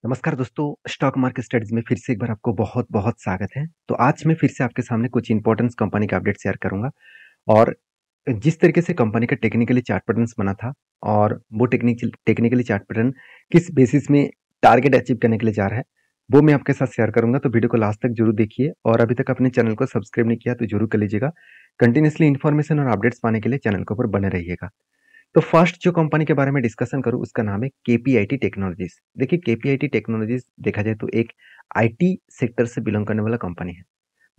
नमस्कार दोस्तों, stock market studies में फिर से एक बार आपको बहुत-बहुत स्वागत है। तो आज मैं फिर से आपके सामने कुछ इम्पोर्टेंस कंपनी का अपडेट शेयर करूँगा और जिस तरीके से कंपनी का टेक्निकली चार्ट पैटर्न्स बना था और वो टेक्निकली चार्ट पैटर्न किस बेसिस में टारगेट अचीव करने के लिए जा रहा है, वो मैं आपके साथ शेयर करूँगा। तो वीडियो को लास्ट तक जरूर देखिए और अभी तक अपने चैनल को सब्सक्राइब नहीं किया तो जरूर कर लीजिएगा। कंटिन्यूअसली इन्फॉर्मेशन और अपडेट्स पाने के लिए चैनल के ऊपर बने रहिएगा। तो फर्स्ट जो कंपनी के बारे में डिस्कशन करूँ उसका नाम है केपीआईटी टेक्नोलॉजीज। देखिए केपीआईटी टेक्नोलॉजीज देखा जाए तो एक आईटी सेक्टर से बिलोंग करने वाला कंपनी है।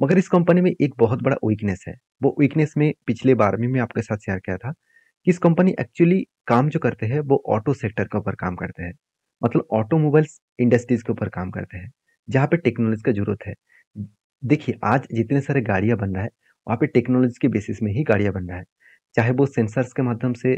मगर इस कंपनी में एक बहुत बड़ा वीकनेस है। वो वीकनेस में पिछले बार में मैं आपके साथ शेयर किया था कि इस कंपनी एक्चुअली काम जो करते हैं वो ऑटो सेक्टर के ऊपर काम करते हैं। मतलब ऑटोमोबाइल्स इंडस्ट्रीज के ऊपर काम करते हैं जहाँ पे टेक्नोलॉजी का जरूरत है। देखिए आज जितने सारे गाड़ियां बन रहा है वहाँ पे टेक्नोलॉजी के बेसिस में ही गाड़ियां बन रहा है। चाहे वो सेंसर्स के माध्यम से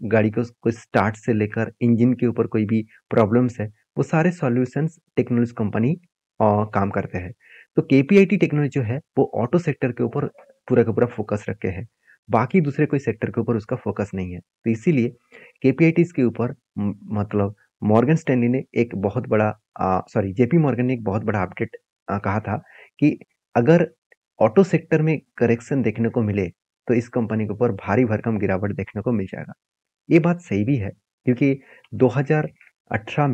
गाड़ी को स्टार्ट से लेकर इंजन के ऊपर कोई भी प्रॉब्लम्स है, वो सारे सॉल्यूशंस टेक्नोलॉजी कंपनी काम करते हैं। तो केपीआईटी टेक्नोलॉजी जो है वो ऑटो सेक्टर के ऊपर पूरा का पूरा फोकस रखे है। बाकी दूसरे कोई सेक्टर के ऊपर उसका फोकस नहीं है। तो इसीलिए केपीआईटी के ऊपर मतलब मॉर्गन स्टैनली ने एक बहुत बड़ा सॉरी जेपी मॉर्गन ने एक बहुत बड़ा अपडेट कहा था कि अगर ऑटो सेक्टर में करेक्शन देखने को मिले तो इस कंपनी के ऊपर भारी भरकम गिरावट देखने को मिल जाएगा। ये बात सही भी है क्योंकि 2018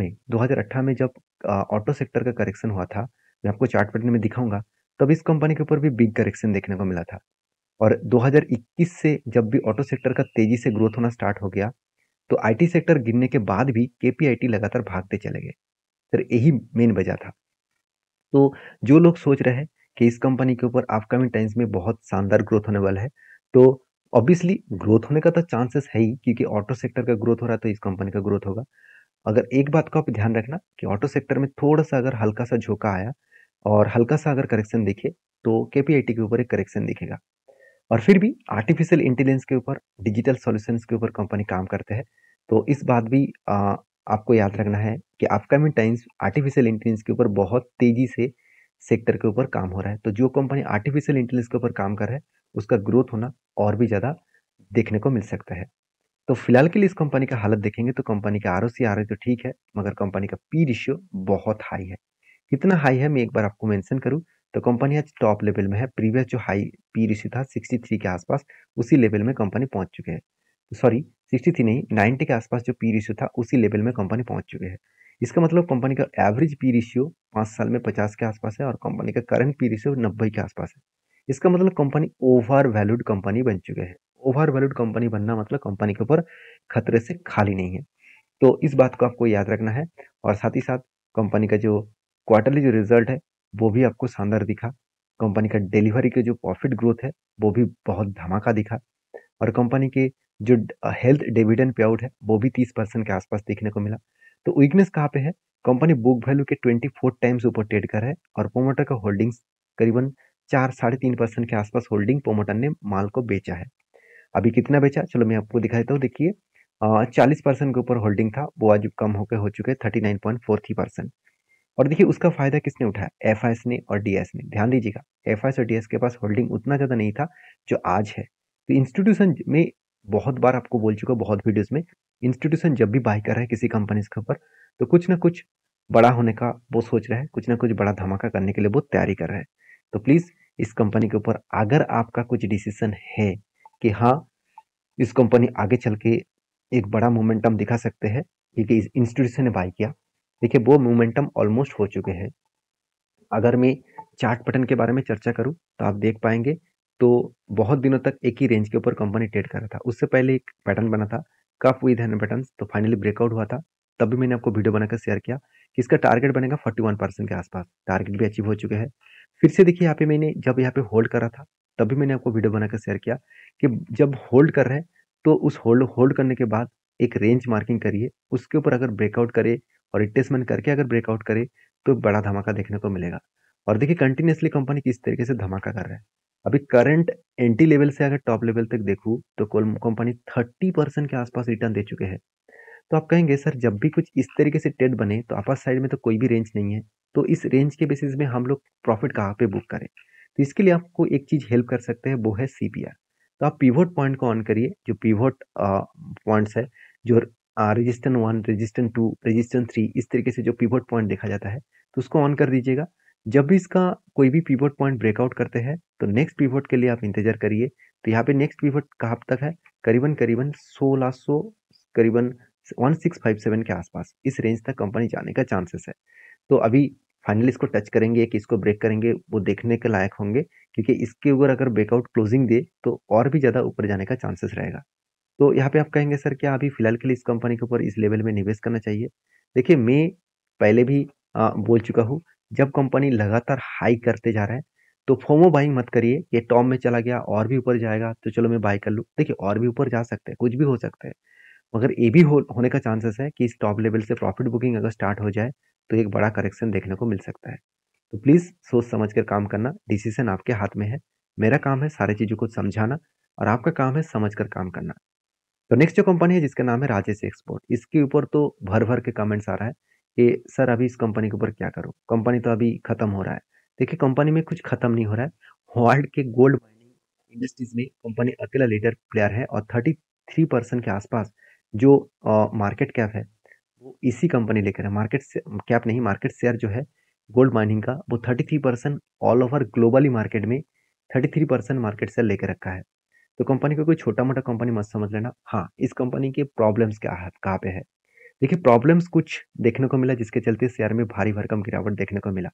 में जब ऑटो सेक्टर का करेक्शन हुआ था, मैं आपको चार्ट पैटर्न में दिखाऊंगा, तब इस कंपनी के ऊपर भी बिग करेक्शन देखने को मिला था। और 2021 से जब भी ऑटो सेक्टर का तेजी से ग्रोथ होना स्टार्ट हो गया, तो आईटी सेक्टर गिरने के बाद भी केपीआईटी लगातार भागते चले गए। सर यही मेन वजह था। तो जो लोग सोच रहे हैं कि इस कंपनी के ऊपर अपकमिंग टाइम्स में बहुत शानदार ग्रोथ होने वाला है, तो ऑब्वियसली ग्रोथ होने का तो चांसेस है ही क्योंकि ऑटो सेक्टर का ग्रोथ हो रहा है तो इस कंपनी का ग्रोथ होगा। अगर एक बात को आप ध्यान रखना कि ऑटो सेक्टर में थोड़ा सा अगर हल्का सा झोंका आया और हल्का सा अगर करेक्शन दिखे तो केपीआईटी के ऊपर एक करेक्शन दिखेगा। और फिर भी आर्टिफिशियल इंटेलिजेंस के ऊपर, डिजिटल सॉल्यूशंस के ऊपर कंपनी काम करते हैं। तो इस बात भी आपको याद रखना है कि अपकमिंग टाइम्स आर्टिफिशियल इंटेलिजेंस के ऊपर बहुत तेजी से सेक्टर के ऊपर काम हो रहा है। तो जो कंपनी आर्टिफिशियल इंटेलिजेंस के ऊपर काम कर रहा है उसका ग्रोथ होना और भी ज़्यादा देखने को मिल सकता है। तो फिलहाल के लिए इस कंपनी का हालत देखेंगे तो कंपनी का आरओसी आ रहा है तो ठीक है, मगर कंपनी का पी रेशियो बहुत हाई है। कितना हाई है मैं एक बार आपको मेंशन करूं तो कंपनी आज टॉप लेवल में है। प्रीवियस जो हाई पी रेशियो था 63 के आसपास, उसी लेवल में कंपनी पहुंच चुके हैं। सॉरी, 63 नहीं, 90 के आसपास जो पी रेशियो था उसी लेवल में कंपनी पहुंच चुके हैं। इसका मतलब कंपनी का एवरेज पी रेशियो 5 साल में 50 के आसपास है और कंपनी का करंट पी रेशियो 90 के आसपास है। इसका मतलब कंपनी ओवर वैल्यूड कंपनी बन चुके हैं। ओवर वैल्यूड कंपनी बनना मतलब कंपनी के ऊपर खतरे से खाली नहीं है। तो इस बात को आपको याद रखना है। और साथ ही साथ कंपनी का जो क्वार्टरली जो रिजल्ट है वो भी आपको शानदार दिखा। कंपनी का डिलीवरी के जो प्रॉफिट ग्रोथ है वो भी बहुत धमाका दिखा। और कंपनी के जो हेल्थ डिविडेंड पे आउट है वो भी 30% के आसपास देखने को मिला। तो वीकनेस कहाँ पे है? कंपनी बुक वैल्यू के 24 टाइम्स ऊपर ट्रेड कर है और प्रोमोटर का होल्डिंग्स करीबन 4-3.5% के आसपास होल्डिंग प्रोमोटर ने माल को बेचा है। अभी कितना बेचा चलो मैं आपको दिखा देता हूँ। देखिए 40% के ऊपर होल्डिंग था, वो आज कम होकर हो चुके हैं 39.43%। और देखिए उसका फायदा किसने उठाया? एफआईएस ने और डीएस ने। ध्यान दीजिएगा, एफआईएस और डीएस के पास होल्डिंग उतना ज्यादा नहीं था जो आज है। तो इंस्टीट्यूशन में बहुत बार आपको बोल चुका, बहुत वीडियोस में, इंस्टीट्यूशन जब भी बाय कर रहा है किसी कंपनी के ऊपर तो कुछ ना कुछ बड़ा होने का वो सोच रहा है, कुछ ना कुछ बड़ा धमाका करने के लिए वो तैयारी कर रहा है। तो प्लीज इस कंपनी के ऊपर अगर आपका कुछ डिसीजन है कि हाँ इस कंपनी आगे चल के एक बड़ा मोमेंटम दिखा सकते हैं क्योंकि इस इंस्टीट्यूशन ने बाय किया, देखिए वो मोमेंटम ऑलमोस्ट हो चुके हैं। अगर मैं चार्ट पैटर्न के बारे में चर्चा करूं तो आप देख पाएंगे तो बहुत दिनों तक एक ही रेंज के ऊपर कंपनी ट्रेड कर रहा था। उससे पहले एक पैटर्न बना था कप विद हैंड पैटर्न, तो फाइनली ब्रेकआउट हुआ था। तब भी मैंने आपको वीडियो बनाकर शेयर किया कि इसका टारगेट बनेगा 41% के आसपास। टारगेट भी अचीव हो चुके हैं। फिर से देखिए यहाँ पे मैंने जब यहाँ पे होल्ड करा था तब भी मैंने आपको वीडियो बनाकर शेयर किया कि जब होल्ड कर रहे हैं तो उस होल्ड होल्ड करने के बाद एक रेंज मार्किंग करिए, उसके ऊपर अगर ब्रेकआउट करे और रिट्रेसमेंट करके अगर ब्रेकआउट करे तो बड़ा धमाका देखने को मिलेगा। और देखिए कंटिन्यूअसली कंपनी किस तरीके से धमाका कर रहा है। अभी करंट एंटी लेवल से अगर टॉप लेवल तक देखूं तो कंपनी 30% के आसपास रिटर्न दे चुके हैं। तो आप कहेंगे सर जब भी कुछ इस तरीके से ट्रेड बने तो अपर साइड में तो कोई भी रेंज नहीं है, तो इस रेंज के बेसिस में हम लोग प्रॉफिट कहाँ पे बुक करें? तो इसके लिए आपको एक चीज हेल्प कर सकते हैं, वो है सीपीआर। तो आप पिवोट पॉइंट को ऑन करिए। जो पिवोट पॉइंट्स है, जो रेजिस्टेंस 1, रेजिस्टेंस 2, रेजिस्टेंस 3 इस तरीके से जो पिवट पॉइंट देखा जाता है, तो उसको ऑन कर दीजिएगा। जब भी इसका कोई भी पिवट पॉइंट ब्रेकआउट करते हैं, तो नेक्स्ट पिवट के लिए आप इंतजार करिए। तो यहाँ पे नेक्स्ट पिवट कहाँ तक है? करीबन 1600, करीबन 1657 के आसपास, इस रेंज तक कंपनी जाने का चांसेस है। तो अभी फाइनली इसको टच करेंगे कि इसको ब्रेक करेंगे, वो देखने के लायक होंगे, क्योंकि इसके ऊपर अगर ब्रेकआउट क्लोजिंग दे तो और भी ज़्यादा ऊपर जाने का चांसेस रहेगा। तो यहाँ पे आप कहेंगे सर क्या अभी फिलहाल के लिए इस कंपनी के ऊपर इस लेवल में निवेश करना चाहिए? देखिए मैं पहले भी बोल चुका हूँ, जब कंपनी लगातार हाई करते जा रहा है तो फोमो बाइंग मत करिए, ये टॉप में चला गया और भी ऊपर जाएगा तो चलो मैं बाय कर लूँ। देखिए और भी ऊपर जा सकते हैं, कुछ भी हो सकता है, मगर ये भी होने का चांसेस है कि इस टॉप लेवल से प्रॉफिट बुकिंग अगर स्टार्ट हो जाए तो एक बड़ा करेक्शन देखने को मिल सकता है। तो प्लीज़ सोच समझ कर काम करना, डिसीजन आपके हाथ में है। मेरा काम है सारी चीज़ों को समझाना और आपका काम है समझ कर काम करना। तो नेक्स्ट जो कंपनी है जिसका नाम है राजेश एक्सपोर्ट, इसके ऊपर तो भर भर के कमेंट्स आ रहा है कि सर अभी इस कंपनी के ऊपर क्या करूं, कंपनी तो अभी खत्म हो रहा है। देखिए कंपनी में कुछ खत्म नहीं हो रहा है। वर्ल्ड के गोल्ड माइनिंग इंडस्ट्रीज में कंपनी अकेला लीडर प्लेयर है और 33% के आसपास जो मार्केट कैप है वो इसी कंपनी लेकर है। मार्केट से कैप नहीं, मार्केट शेयर जो है गोल्ड माइनिंग का वो 33% ऑल ओवर ग्लोबली मार्केट में 33% मार्केट शेयर लेकर रखा है। तो कंपनी को कोई छोटा मोटा कंपनी मत समझ लेना। हाँ, इस कंपनी के प्रॉब्लम्स क्या है, कहाँ पे है? देखिए प्रॉब्लम्स कुछ देखने को मिला जिसके चलते शेयर में भारी भरकम गिरावट देखने को मिला।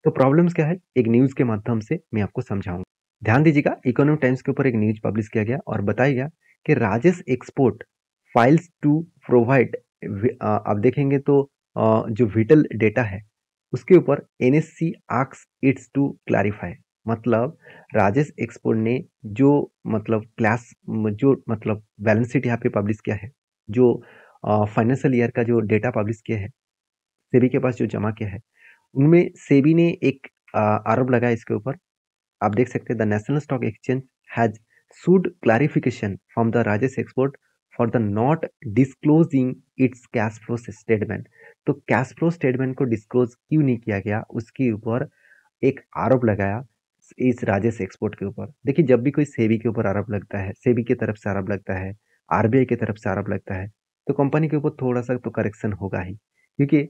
तो प्रॉब्लम्स क्या है, एक न्यूज के माध्यम से मैं आपको समझाऊंगा। ध्यान दीजिएगा, इकोनॉमिक टाइम्स के ऊपर एक न्यूज पब्लिश किया गया और बताया गया कि Rajesh export files to provide, आप देखेंगे तो जो विटल डेटा है उसके ऊपर NSC asks its to clarify. मतलब राजेश एक्सपोर्ट ने जो मतलब बैलेंस शीट यहाँ पे पब्लिश किया है, जो फाइनेंशियल ईयर का जो डेटा पब्लिश किया है, सेबी के पास जो जमा किया है, उनमें सेबी ने एक आरोप लगाया इसके ऊपर। आप देख सकते हैं the national stock exchange has sued clarification from the Rajesh export for the not disclosing it's cash flow statement. तो कैश फ्लो स्टेटमेंट को डिस्क्लोज क्यों नहीं किया गया, उसके ऊपर एक आरोप लगाया इस राजेश एक्सपोर्ट के ऊपर। देखिए जब भी कोई सेबी के ऊपर आरोप लगता है, सेबी की तरफ से आरोप लगता है, आरबीआई की तरफ से आरोप लगता है, तो कंपनी के ऊपर थोड़ा सा तो करेक्शन होगा ही, क्योंकि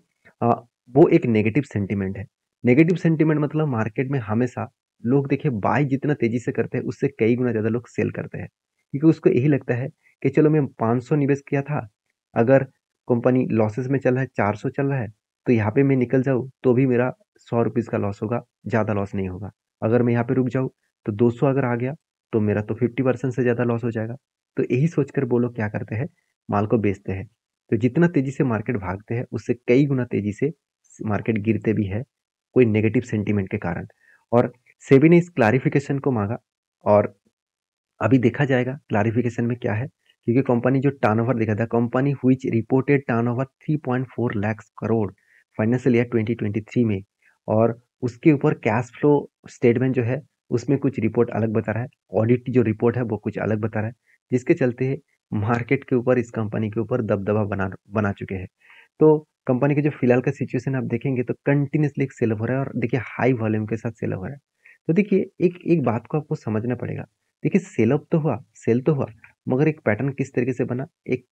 अ, वो एक नेगेटिव सेंटीमेंट है। नेगेटिव सेंटीमेंट मतलब मार्केट में हमेशा लोग देखिए बाय जितना तेजी से करते हैं उससे कई गुना ज्यादा लोग सेल करते हैं, क्योंकि उसको यही लगता है कि चलो मैं 500 निवेश किया था, अगर कंपनी लॉसेस में चल रहा है, 400 चल रहा है, तो यहाँ पे मैं निकल जाऊँ तो भी मेरा 100 रुपीज का लॉस होगा, ज्यादा लॉस नहीं होगा। अगर मैं यहाँ पे रुक जाऊँ तो 200 अगर आ गया तो मेरा तो 50% से ज्यादा लॉस हो जाएगा। तो यही सोचकर वो लोग क्या करते हैं, माल को बेचते हैं। तो जितना तेजी से मार्केट भागते हैं उससे कई गुना तेजी से मार्केट गिरते भी है, कोई नेगेटिव सेंटीमेंट के कारण। और सेबी ने इस क्लैरिफिकेशन को मांगा और अभी देखा जाएगा क्लैरिफिकेशन में क्या है, क्योंकि कंपनी जो टर्नओवर देखा था, company which reported turnover 3.4 lakh crore financial year 2023 में, और उसके ऊपर कैश फ्लो स्टेटमेंट जो है उसमें कुछ रिपोर्ट अलग बता रहा है, ऑडिट की जो रिपोर्ट है वो कुछ अलग बता रहा है, जिसके चलते मार्केट के ऊपर इस कंपनी के ऊपर दबदबा बना बना चुके हैं। तो कंपनी के जो फिलहाल का सिचुएशन आप देखेंगे तो कंटिन्यूसली सेल हो रहा है और देखिए हाई वॉल्यूम के साथ सेल हो रहा है। तो देखिए एक एक बात को आपको समझना पड़ेगा। देखिए सेल अप तो हुआ, सेल तो हुआ, मगर एक पैटर्न किस तरीके से बना, एक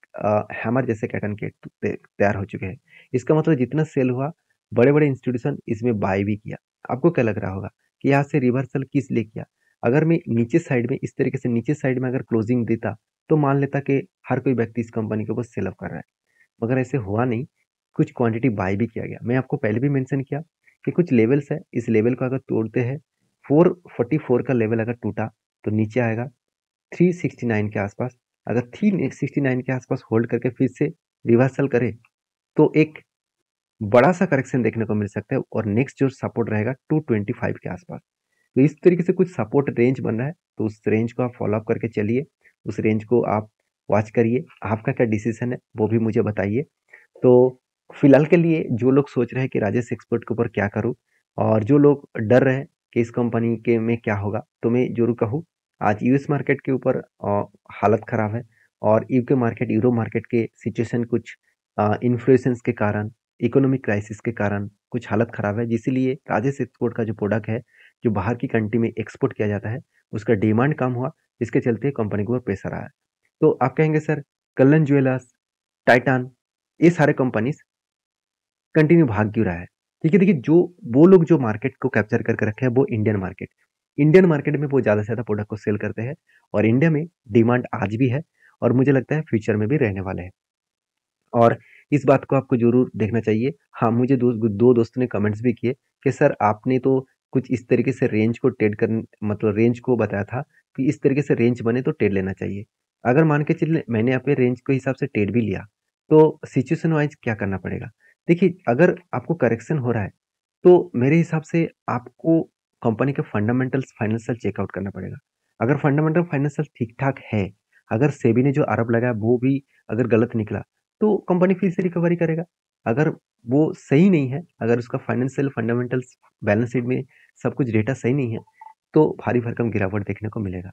हैमर जैसे पैटर्न के तैयार हो चुके हैं। इसका मतलब जितना सेल हुआ, बड़े बड़े इंस्टीट्यूशन इसमें बाय भी किया। आपको क्या लग रहा होगा कि यहाँ से रिवर्सल किस लिए किया? अगर मैं नीचे साइड में इस तरीके से नीचे साइड में अगर क्लोजिंग देता तो मान लेता कि हर कोई व्यक्ति इस कंपनी के ऊपर सेल अप कर रहा है, मगर ऐसे हुआ नहीं। कुछ क्वांटिटी बाय भी किया गया। मैं आपको पहले भी मेंशन किया कि कुछ लेवल्स है, इस लेवल को अगर तोड़ते हैं, 444 का लेवल अगर टूटा तो नीचे आएगा 369 के आसपास। अगर 369 के आसपास होल्ड करके फिर से रिवर्सल करे तो एक बड़ा सा करेक्शन देखने को मिल सकता है और नेक्स्ट जो सपोर्ट रहेगा 225 के आसपास। तो इस तरीके से कुछ सपोर्ट रेंज बन रहा है, तो उस रेंज को आप फॉलो अप करके चलिए, उस रेंज को आप वॉच करिए। आपका क्या डिसीजन है वो भी मुझे बताइए। तो फिलहाल के लिए जो लोग सोच रहे हैं कि राजेश एक्सपोर्ट के ऊपर क्या करूं, और जो लोग डर रहे हैं कि इस कंपनी के में क्या होगा, तो मैं जरूर कहूँ आज यूएस मार्केट के ऊपर हालत खराब है, और यूके मार्केट, यूरो मार्केट के सिचुएशन कुछ इन्फ्लेशंस के कारण, इकोनॉमिक क्राइसिस के कारण कुछ हालत खराब है, जिसलिए राजेश एक्सपोर्ट का जो प्रोडक्ट है जो बाहर की कंट्री में एक्सपोर्ट किया जाता है उसका डिमांड कम हुआ, जिसके चलते कंपनी के ऊपर प्रेशर आया। तो आप कहेंगे सर कल्याण ज्वेलर्स, टाइटान, ये सारे कंपनीज कंटिन्यू भाग क्यों रहा है? ठीक है, देखिए जो वो लोग जो मार्केट को कैप्चर करके रखे हैं वो इंडियन मार्केट में वो ज़्यादा से ज़्यादा प्रोडक्ट को सेल करते हैं और इंडिया में डिमांड आज भी है और मुझे लगता है फ्यूचर में भी रहने वाले हैं। और इस बात को आपको ज़रूर देखना चाहिए। हाँ, मुझे दो दोस्तों ने कमेंट्स भी किए कि सर आपने तो कुछ इस तरीके से रेंज को ट्रेड कर मतलब रेंज को बताया था कि इस तरीके से रेंज बने तो ट्रेड लेना चाहिए। अगर मान के चलिए मैंने अपने रेंज के हिसाब से ट्रेड भी लिया, तो सिचुएशन वाइज़ क्या करना पड़ेगा? देखिए, अगर आपको करेक्शन हो रहा है, तो मेरे हिसाब से आपको कंपनी के फंडामेंटल्स फाइनेंशियल चेकआउट करना पड़ेगा। अगर फंडामेंटल फाइनेंशियल ठीक-ठाक है, अगर सेबी ने जो आरोप लगाया वो भी अगर गलत निकला, तो कंपनी फिर से रिकवरी करेगा। अगर वो सही नहीं है, अगर उसका फाइनेंशियल फंडामेंटल्स बैलेंस शीट में सब कुछ डेटा सही नहीं है, तो भारी भरकम गिरावट देखने को मिलेगा।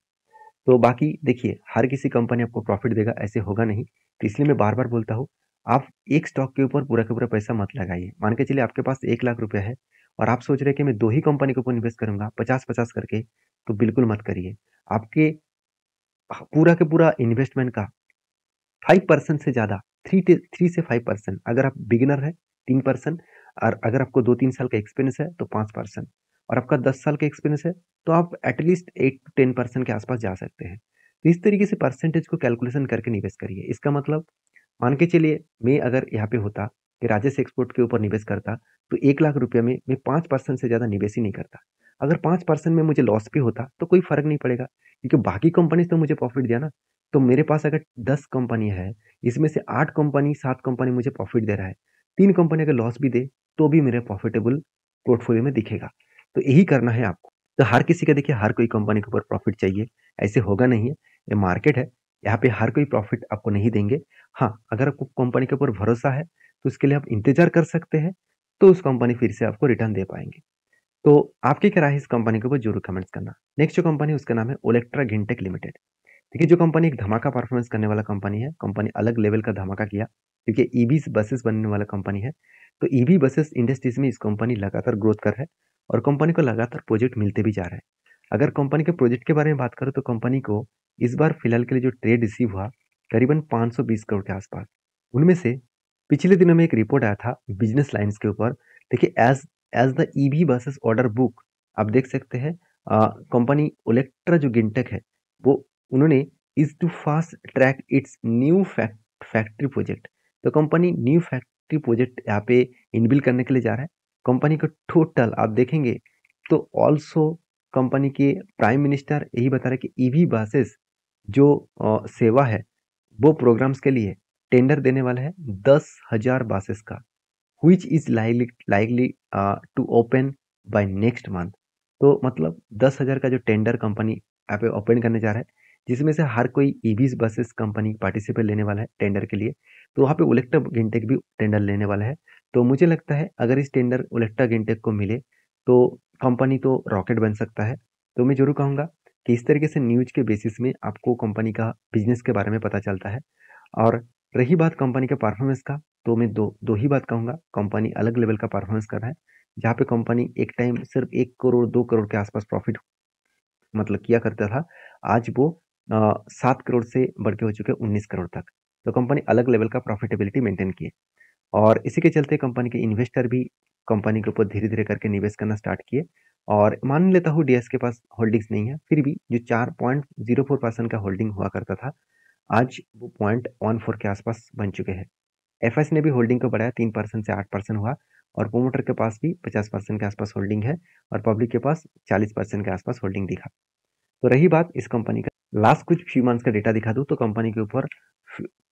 तो बाकी देखिए, हर किसी कंपनी आपको प्रॉफिट देगा ऐसे होगा नहीं। तो इसलिए मैं बार-बार बोलता हूँ, आप एक स्टॉक के ऊपर पूरा का पूरा पैसा मत लगाइए। मान के चलिए आपके पास 1 लाख रुपया है और आप सोच रहे हैं कि मैं 2 ही कंपनी के ऊपर इन्वेस्ट करूँगा 50-50 करके, तो बिल्कुल मत करिए। आपके पूरा के पूरा इन्वेस्टमेंट का 5% से ज़्यादा 3 से 5%, अगर आप बिगिनर हैं 3%, और अगर आपको 2-3 साल का एक्सपीरियंस है तो 5%, और आपका 10 साल का एक्सपीरियंस है तो आप एटलीस्ट 8-10% के आसपास जा सकते हैं। तो इस तरीके से परसेंटेज को कैलकुलेशन करके निवेश करिए। इसका मतलब मान के चलिए मैं अगर यहाँ पे होता कि राजेश एक्सपोर्ट के ऊपर निवेश करता, तो 1 लाख रुपए में मैं 5% से ज़्यादा निवेश ही नहीं करता। अगर 5% में मुझे लॉस भी होता तो कोई फ़र्क नहीं पड़ेगा, क्योंकि बाकी कंपनी तो मुझे प्रॉफ़िट दिया ना। तो मेरे पास अगर 10 कंपनी है, इसमें से 8 कंपनी 7 कंपनी मुझे प्रॉफ़िट दे रहा है, 3 कंपनी अगर लॉस भी दे, तो भी मेरे प्रॉफ़िटेबल पोर्टफोलियो में दिखेगा। तो यही करना है आपको। तो हर किसी का देखिए हर कोई कंपनी के ऊपर प्रॉफ़िट चाहिए, ऐसे होगा नहीं है। ये मार्केट है, यहाँ पे हर कोई प्रॉफ़िट आपको नहीं देंगे। हाँ, अगर आपको कंपनी के ऊपर भरोसा है, तो उसके लिए आप इंतज़ार कर सकते हैं, तो उस कंपनी फिर से आपको रिटर्न दे पाएँगे। तो आपकी क्या राय है इस कंपनी के ऊपर ज़रूर कमेंट्स करना। नेक्स्ट जो कंपनी है उसका नाम है ओलेक्ट्रा गिनटेक लिमिटेड। देखिए जो कंपनी एक धमाका परफॉर्मेंस करने वाला कंपनी है, कंपनी अलग लेवल का धमाका किया क्योंकि ईवीज़ बसेस बनने वाला कंपनी है। तो ईवी बसेस इंडस्ट्रीज़ में इस कंपनी लगातार ग्रोथ कर रहा है और कंपनी को लगातार प्रोजेक्ट मिलते भी जा रहे हैं। अगर कंपनी के प्रोजेक्ट के बारे में बात करूँ तो कंपनी को इस बार फिलहाल के लिए जो ट्रेड रिसीव हुआ करीबन 520 करोड़ के आसपास। उनमें से पिछले दिनों में एक रिपोर्ट आया था बिजनेस लाइन्स के ऊपर। देखिए as as the EV buses order book आप देख सकते हैं, कंपनी ओलेक्ट्रा जो गिनटेक है वो उन्होंने is to fast track its new factory project. तो कंपनी न्यू फैक्ट्री प्रोजेक्ट यहाँ पे इनबिल्ड करने के लिए जा रहा है। कंपनी का टोटल आप देखेंगे तो ऑल्सो कंपनी के प्राइम मिनिस्टर यही बता रहे हैं कि ईवी बसेस जो सेवा है वो प्रोग्राम्स के लिए टेंडर देने वाला है 10,000 बसेस का, which is likely to open by next month। तो मतलब 10,000 का जो टेंडर कंपनी यहाँ पे ओपन करने जा रहा है, जिसमें से हर कोई ईवीज बसेस कंपनी पार्टिसिपेट लेने वाला है टेंडर के लिए। तो वहाँ पे ओलेक्ट्रा गिनटेक भी टेंडर लेने वाला है। तो मुझे लगता है अगर इस टेंडर ओलेक्ट्रा गिनटेक को मिले तो कंपनी तो रॉकेट बन सकता है। तो मैं जरूर कहूँगा कि इस तरीके से न्यूज के बेसिस में आपको कंपनी का बिजनेस के बारे में पता चलता है। और रही बात कंपनी के परफॉर्मेंस का, तो मैं दो ही बात कहूँगा, कंपनी अलग लेवल का परफॉर्मेंस कर रहा है, जहाँ पे कंपनी एक टाइम सिर्फ 1 करोड़ 2 करोड़ के आसपास प्रॉफिट मतलब किया करता था, आज वो 7 करोड़ से बढ़ के हो चुके हैं 19 करोड़ तक। तो कंपनी अलग लेवल का प्रॉफिटेबिलिटी मेंटेन की है और इसी के चलते कंपनी के इन्वेस्टर भी कंपनी के ऊपर धीरे-धीरे करके निवेश करना स्टार्ट किए और मान लेता हूँ डीएस के पास होल्डिंग्स नहीं है, फिर भी जो 4.04% का होल्डिंग हुआ करता था, आज वो 0.14 के आसपास बन चुके हैं। एफएस ने भी होल्डिंग को बढ़ाया 3% से 8% हुआ और प्रोमोटर के पास भी 50% के आसपास होल्डिंग है और पब्लिक के पास 40% के आसपास होल्डिंग दिखा। तो रही बात इस कंपनी का लास्ट कुछ फ्यू मंथ्स का डेटा दिखा दूं तो कंपनी के ऊपर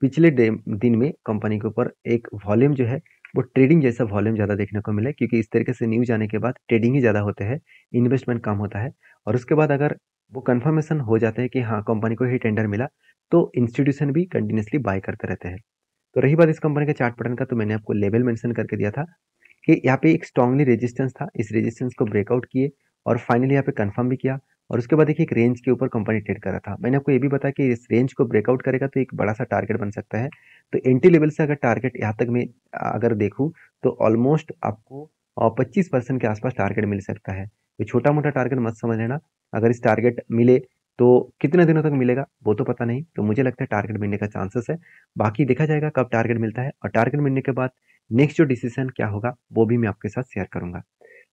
पिछले दिन में कंपनी के ऊपर एक वॉल्यूम जो है वो ट्रेडिंग जैसा वॉल्यूम ज़्यादा देखने को मिला, क्योंकि इस तरीके से न्यूज आने के बाद ट्रेडिंग ही ज़्यादा होते हैं, इन्वेस्टमेंट कम होता है और उसके बाद अगर वो कंफर्मेशन हो जाता है कि हाँ कंपनी को ही टेंडर मिला तो इंस्टीट्यूशन भी कंटिन्यूसली बाय करते रहते हैं। तो रही बात इस कंपनी के चार्ट पैटर्न का, तो मैंने आपको लेवल मेंशन करके दिया था कि यहाँ पे एक स्ट्रांगली रेजिस्टेंस था, इस रेजिस्टेंस को ब्रेकआउट किए और फाइनली यहाँ पे कंफर्म भी किया और उसके बाद देखिए एक रेंज के ऊपर कंपनी ट्रेड कर रहा था। मैंने आपको ये भी बताया कि इस रेंज को ब्रेकआउट करेगा तो एक बड़ा सा टारगेट बन सकता है। तो एंट्री लेवल से अगर टारगेट यहाँ तक मैं अगर देखूँ तो ऑलमोस्ट आपको 25% के आसपास टारगेट मिल सकता है। तो छोटा मोटा टारगेट मत समझ लेना। अगर इस टारगेट मिले तो कितने दिनों तक मिलेगा वो तो पता नहीं, तो मुझे लगता है टारगेट मिलने का चांसेस है। बाकी देखा जाएगा कब टारगेट मिलता है, और टारगेट मिलने के बाद नेक्स्ट जो डिसीजन क्या होगा वो भी मैं आपके साथ शेयर करूंगा।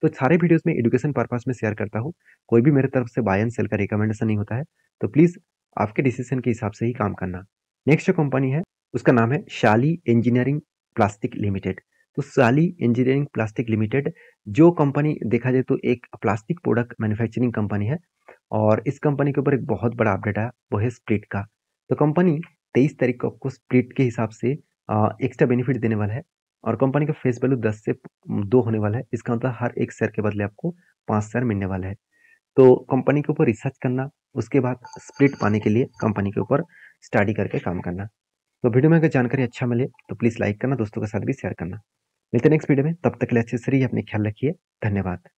तो सारे वीडियोस में एजुकेशन पर्पस में शेयर करता हूँ, कोई भी मेरे तरफ से बाय एंड सेल का रिकमेंडेशन नहीं होता है। तो प्लीज आपके डिसीजन के हिसाब से ही काम करना। नेक्स्ट जो कंपनी है उसका नाम है शाली इंजीनियरिंग प्लास्टिक लिमिटेड। तो शाली इंजीनियरिंग प्लास्टिक लिमिटेड जो कंपनी देखा जाए तो एक प्लास्टिक प्रोडक्ट मैन्युफैक्चरिंग कंपनी है, और इस कंपनी के ऊपर एक बहुत बड़ा अपडेट आया वो है स्प्लिट का। तो कंपनी 23 तारीख को आपको स्प्लिट के हिसाब से एक्स्ट्रा बेनिफिट देने वाला है, और कंपनी का फेस वैल्यू 10 से 2 होने वाला है। इसका मतलब हर एक शेयर के बदले आपको 5 शेयर मिलने वाला है। तो कंपनी के ऊपर रिसर्च करना, उसके बाद स्प्लिट पाने के लिए कंपनी के ऊपर स्टडी करके काम करना। तो वीडियो में अगर जानकारी अच्छा मिले तो प्लीज़ लाइक करना, दोस्तों के साथ भी शेयर करना। मिलते हैं नेक्स्ट वीडियो में, तब तक के लिए अच्छे से रहिए, अपने ख्याल रखिए। धन्यवाद।